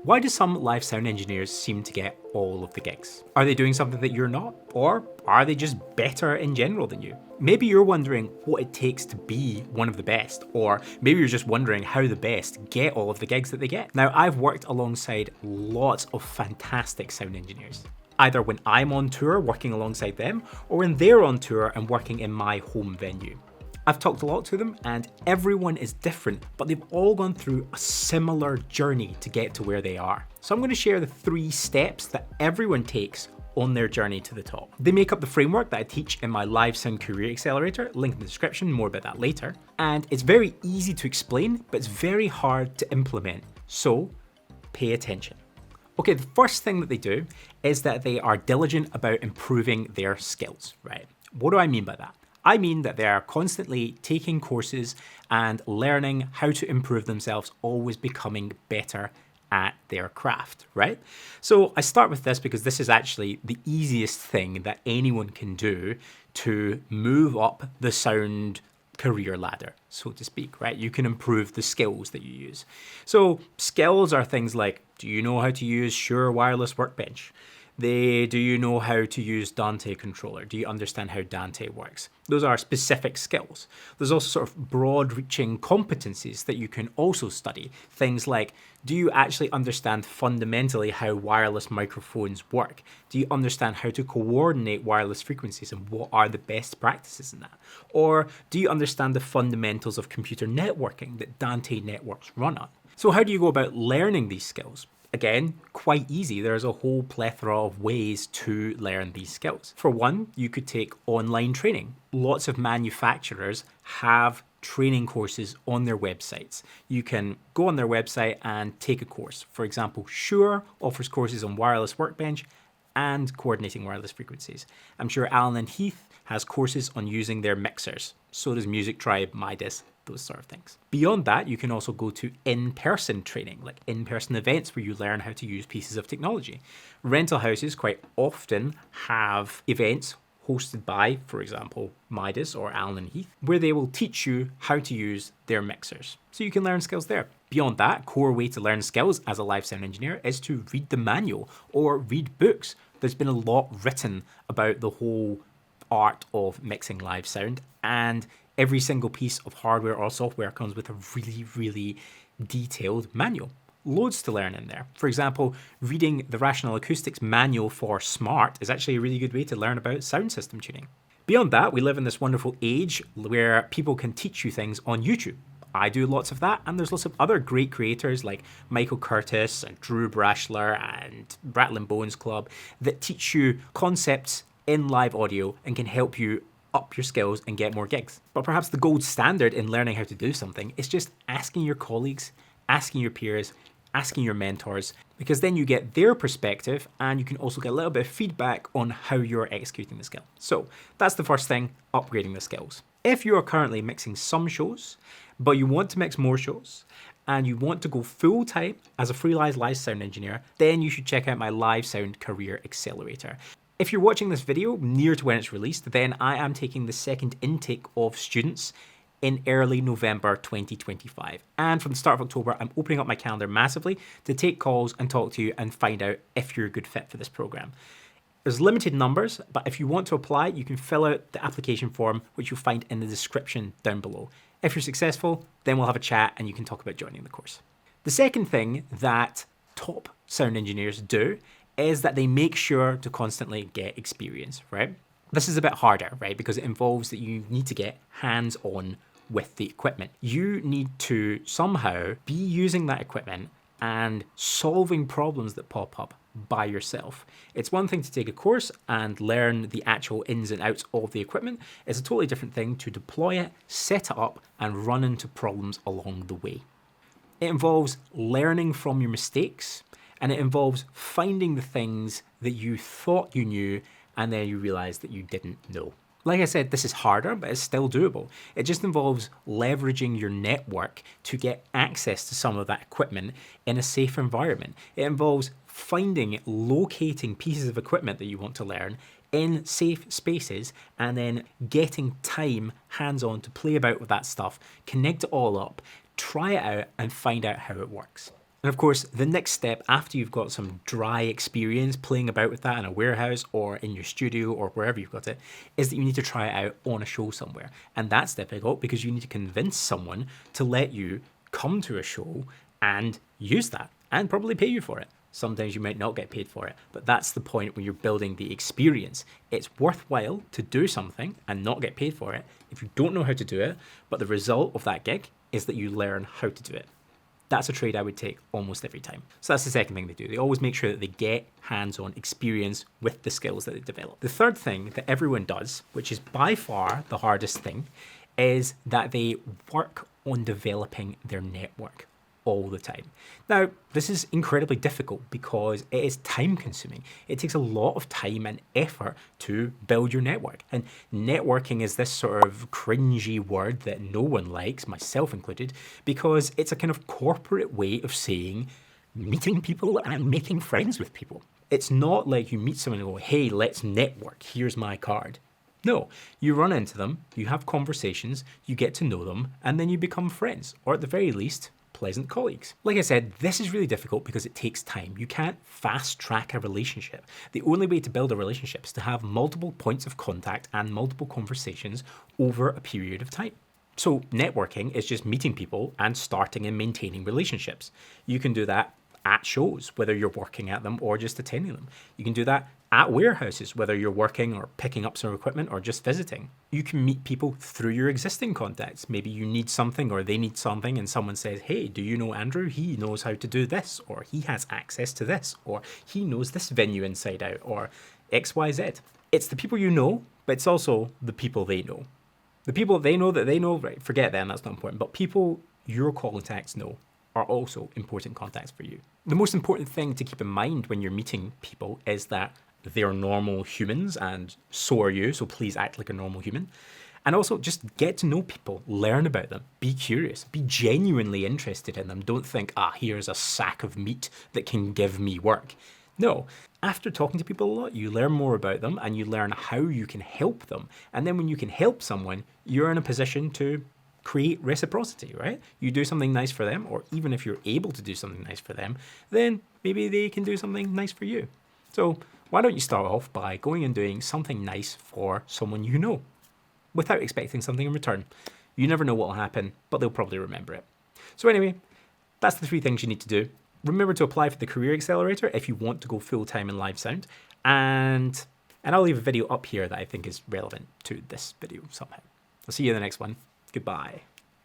Why do some live sound engineers seem to get all of the gigs? Are they doing something that you're not? Or are they just better in general than you? Maybe you're wondering what it takes to be one of the best, or maybe you're just wondering how the best get all of the gigs that they get. Now, I've worked alongside lots of fantastic sound engineers. Either when I'm on tour working alongside them, or when they're on tour and working in my home venue. I've talked a lot to them and everyone is different, but they've all gone through a similar journey to get to where they are. So I'm going to share the 3 steps that everyone takes on their journey to the top. They make up the framework that I teach in my Live Sound Career Accelerator, link in the description, more about that later. And it's very easy to explain, but it's very hard to implement. So pay attention. Okay, the first thing that they do is that they are diligent about improving their skills, right? What do I mean by that? I mean that they are constantly taking courses and learning how to improve themselves, always becoming better at their craft, right? So I start with this because this is actually the easiest thing that anyone can do to move up the sound career ladder, so to speak, right? You can improve the skills that you use. So skills are things like, do you know how to use Shure Wireless Workbench? Do you know how to use Dante controller? Do you understand how Dante works? Those are specific skills. There's also sort of broad-reaching competencies that you can also study. Things like, do you actually understand fundamentally how wireless microphones work? Do you understand how to coordinate wireless frequencies and what are the best practices in that? Or do you understand the fundamentals of computer networking that Dante networks run on? So how do you go about learning these skills? Again, quite easy. There's a whole plethora of ways to learn these skills. For one, you could take online training. Lots of manufacturers have training courses on their websites. You can go on their website and take a course. For example, Shure offers courses on Wireless Workbench and coordinating wireless frequencies. I'm sure Allen and Heath has courses on using their mixers. So does Music Tribe, Midas, those sort of things. Beyond that, you can also go to in-person training, like in-person events where you learn how to use pieces of technology. Rental houses quite often have events hosted by, for example, Midas or Allen and Heath, where they will teach you how to use their mixers. So you can learn skills there. Beyond that, core way to learn skills as a live sound engineer is to read the manual or read books. There's been a lot written about the whole art of mixing live sound, and every single piece of hardware or software comes with a really, really detailed manual. Loads to learn in there. For example, reading the Rational Acoustics manual for Smart is actually a really good way to learn about sound system tuning. Beyond that, we live in this wonderful age where people can teach you things on YouTube. I do lots of that, and there's lots of other great creators like Michael Curtis and Drew Brashler and Rattle and Bones Club that teach you concepts in live audio and can help you up your skills and get more gigs. But perhaps the gold standard in learning how to do something is just asking your colleagues, asking your peers, asking your mentors, because then you get their perspective and you can also get a little bit of feedback on how you're executing the skill. So that's the first thing, upgrading the skills. If you are currently mixing some shows, but you want to mix more shows, and you want to go full time as a freelance live sound engineer, then you should check out my Live Sound Career Accelerator. If you're watching this video near to when it's released, then I am taking the second intake of students in early November 2025. And from the start of October, I'm opening up my calendar massively to take calls and talk to you and find out if you're a good fit for this program. There's limited numbers, but if you want to apply, you can fill out the application form, which you'll find in the description down below. If you're successful, then we'll have a chat and you can talk about joining the course. The second thing that top sound engineers do is that they make sure to constantly get experience, right? This is a bit harder, right? Because it involves that you need to get hands-on with the equipment. You need to somehow be using that equipment and solving problems that pop up by yourself. It's one thing to take a course and learn the actual ins and outs of the equipment. It's a totally different thing to deploy it, set it up, and run into problems along the way. It involves learning from your mistakes, and it involves finding the things that you thought you knew and then you realize that you didn't know. Like I said, this is harder, but it's still doable. It just involves leveraging your network to get access to some of that equipment in a safe environment. It involves locating pieces of equipment that you want to learn in safe spaces and then getting time hands-on to play about with that stuff, connect it all up, try it out and find out how it works. And of course, the next step after you've got some dry experience playing about with that in a warehouse or in your studio or wherever you've got it, is that you need to try it out on a show somewhere. And that's difficult because you need to convince someone to let you come to a show and use that and probably pay you for it. Sometimes you might not get paid for it, but that's the point when you're building the experience. It's worthwhile to do something and not get paid for it if you don't know how to do it, but the result of that gig is that you learn how to do it. That's a trade I would take almost every time. So that's the second thing they do. They always make sure that they get hands-on experience with the skills that they develop. The third thing that everyone does, which is by far the hardest thing, is that they work on developing their network all the time. Now, this is incredibly difficult because it is time consuming. It takes a lot of time and effort to build your network. And networking is this sort of cringy word that no one likes, myself included, because it's a kind of corporate way of saying meeting people and making friends with people. It's not like you meet someone and go, hey, let's network, here's my card. No, you run into them, you have conversations, you get to know them, and then you become friends, or at the very least, pleasant colleagues. Like I said, this is really difficult because it takes time. You can't fast track a relationship. The only way to build a relationship is to have multiple points of contact and multiple conversations over a period of time. So networking is just meeting people and starting and maintaining relationships. You can do that at shows, whether you're working at them or just attending them. You can do that at warehouses, whether you're working or picking up some equipment or just visiting. You can meet people through your existing contacts. Maybe you need something or they need something and someone says, hey, do you know Andrew? He knows how to do this, or he has access to this, or he knows this venue inside out, or XYZ. It's the people you know, but it's also the people they know. The people they know that they know, right, forget them, that's not important, but people your contacts know are also important contacts for you. The most important thing to keep in mind when you're meeting people is that they're normal humans and so are you, so please act like a normal human. And also just get to know people, learn about them, be curious, be genuinely interested in them. Don't think, here's a sack of meat that can give me work. No, after talking to people a lot, you learn more about them and you learn how you can help them. And then when you can help someone, you're in a position to create reciprocity, right? You do something nice for them, or even if you're able to do something nice for them, then maybe they can do something nice for you. So why don't you start off by going and doing something nice for someone you know without expecting something in return. You never know what will happen, but they'll probably remember it. So anyway, that's the 3 things you need to do. Remember to apply for the Career Accelerator if you want to go full-time in live sound. And I'll leave a video up here that I think is relevant to this video somehow. I'll see you in the next one. Goodbye.